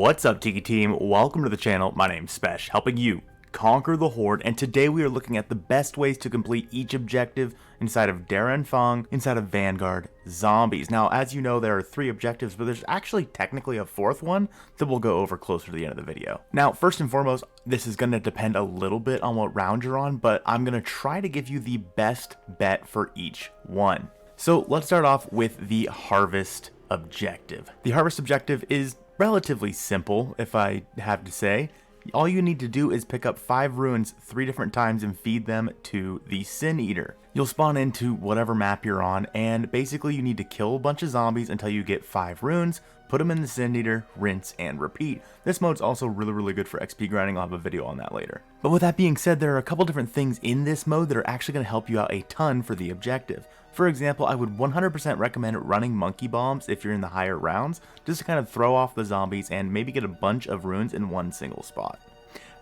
What's up, Tiki Team? Welcome to the channel. My name's Spesh, helping you conquer the Horde, and today we are looking at the best ways to complete each objective inside of Anfang, inside of Vanguard zombies. Now, as you know, there are 3 objectives, but there's actually technically a 4th one that we'll go over closer to the end of the video. Now, first and foremost, this is going to depend a little bit on what round you're on, but I'm going to try to give you the best bet for each one. So let's start off with the Harvest objective. The Harvest objective is relatively simple, if I have to say. All you need to do is pick up 5 runes 3 different times and feed them to the Sin Eater. You'll spawn into whatever map you're on, and basically you need to kill a bunch of zombies until you get 5 runes, put them in the Sin Eater, rinse, and repeat. This mode's also really good for XP grinding. I'll have a video on that later. But with that being said, there are a couple different things in this mode that are actually going to help you out a ton for the objective. For example, I would 100% recommend running monkey bombs if you're in the higher rounds, just to kind of throw off the zombies and maybe get a bunch of runes in one single spot.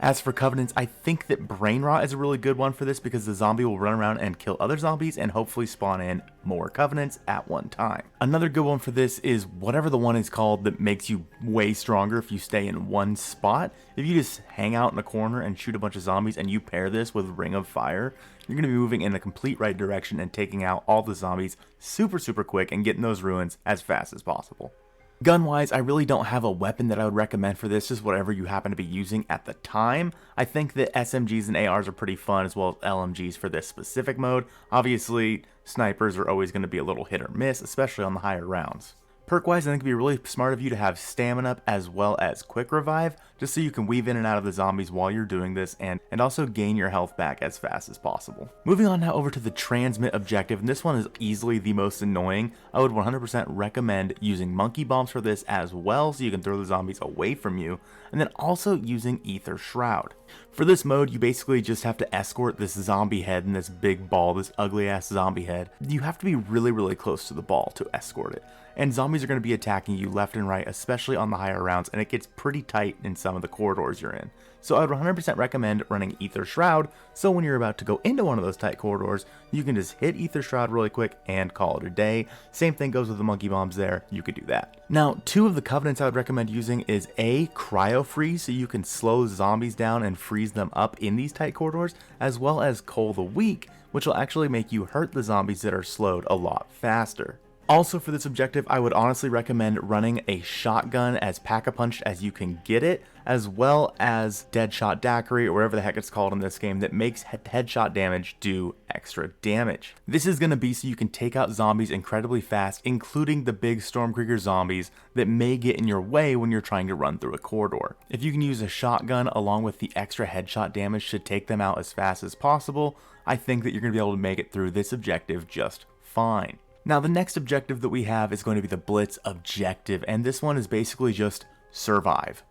As for covenants, I think that brain rot is a really good one for this because the zombie will run around and kill other zombies and hopefully spawn in more covenants at one time. Another good one for this is whatever the one is called that makes you way stronger if you stay in one spot. If you just hang out in a corner and shoot a bunch of zombies and you pair this with Ring of Fire, you're going to be moving in the complete right direction and taking out all the zombies super quick and getting those ruins as fast as possible. Gun-wise, I really don't have a weapon that I would recommend for this, just whatever you happen to be using at the time. I think that SMGs and ARs are pretty fun, as well as LMGs for this specific mode. Obviously, snipers are always going to be a little hit or miss, especially on the higher rounds. Perk-wise, I think it'd be really smart of you to have stamina up as well as quick revive, just so you can weave in and out of the zombies while you're doing this, and also gain your health back as fast as possible. Moving on now over to the transmit objective, and this one is easily the most annoying. I would 100% recommend using monkey bombs for this as well, so you can throw the zombies away from you, and then also using Aether Shroud. For this mode, you basically just have to escort this zombie head and this big ball, this ugly ass zombie head. You have to be really close to the ball to escort it. And zombies are going to be attacking you left and right, especially on the higher rounds, and it gets pretty tight in some of the corridors you're in. So I would 100% recommend running Aether Shroud, so when you're about to go into one of those tight corridors, you can just hit Aether Shroud really quick and call it a day. Same thing goes with the monkey bombs there, you could do that. Now, 2 of the covenants I would recommend using is A, Cryo Freeze, so you can slow zombies down and freeze them up in these tight corridors, as well as Coal the Weak, which will actually make you hurt the zombies that are slowed a lot faster. Also for this objective, I would honestly recommend running a shotgun as pack-a-punch as you can get it, as well as Deadshot Daiquiri, or whatever the heck it's called in this game, that makes headshot damage do extra damage. This is going to be so you can take out zombies incredibly fast, including the big Stormkrieger zombies that may get in your way when you're trying to run through a corridor. If you can use a shotgun along with the extra headshot damage to take them out as fast as possible, I think that you're going to be able to make it through this objective just fine. Now, the next objective that we have is going to be the Blitz objective, and this one is basically just survive.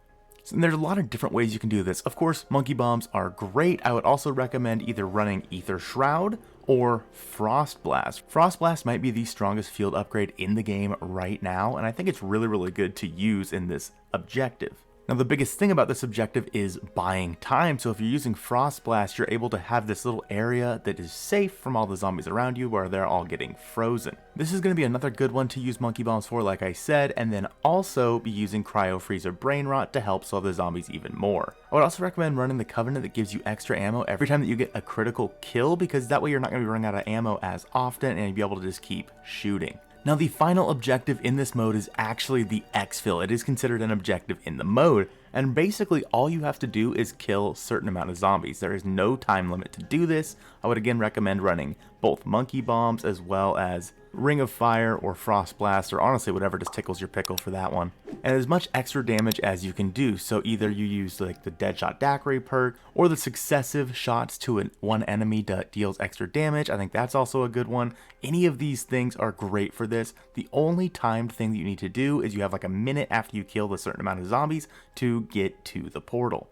So there's a lot of different ways you can do this. Of course, monkey bombs are great. I would also recommend either running Aether Shroud or Frost Blast. Frost Blast might be the strongest field upgrade in the game right now, and I think it's really good to use in this objective. Now, the biggest thing about this objective is buying time, so if you're using Frost Blast, you're able to have this little area that is safe from all the zombies around you where they're all getting frozen. This is going to be another good one to use monkey bombs for, like I said, and then also be using Cryo Freeze or Brain Rot to help slow the zombies even more. I would also recommend running the Covenant that gives you extra ammo every time that you get a critical kill, because that way you're not going to be running out of ammo as often and you'll be able to just keep shooting. Now, the final objective in this mode is actually the Exfil. It is considered an objective in the mode, and basically all you have to do is kill a certain amount of zombies. There is no time limit to do this. I would again recommend running both monkey bombs as well as Ring of Fire or Frost Blast, or honestly whatever just tickles your pickle for that one. And as much extra damage as you can do, so either you use like the Deadshot Daiquiri perk or the successive shots to one enemy that deals extra damage. I think that's also a good one. Any of these things are great for this. The only timed thing that you need to do is you have like a minute after you kill a certain amount of zombies to get to the portal.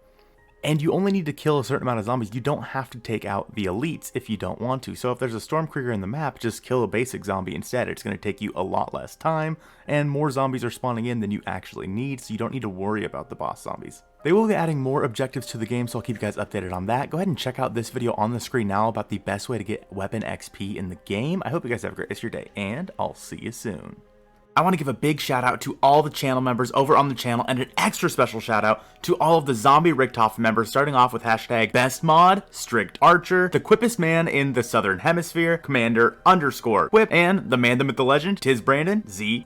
And you only need to kill a certain amount of zombies. You don't have to take out the elites if you don't want to. So if there's a Stormkrieger in the map, just kill a basic zombie instead. It's going to take you a lot less time, and more zombies are spawning in than you actually need, so you don't need to worry about the boss zombies. They will be adding more objectives to the game, so I'll keep you guys updated on that. Go ahead and check out this video on the screen now about the best way to get weapon XP in the game. I hope you guys have a great rest of your day, and I'll see you soon. I want to give a big shout out to all the channel members over on the channel, and an extra special shout out to all of the Zombie Richtofen members, starting off with hashtag BestMod, Strict Archer, the quippest man in the Southern Hemisphere, Commander_Quip, and the man, the myth, the legend, Tis Brandon ZR.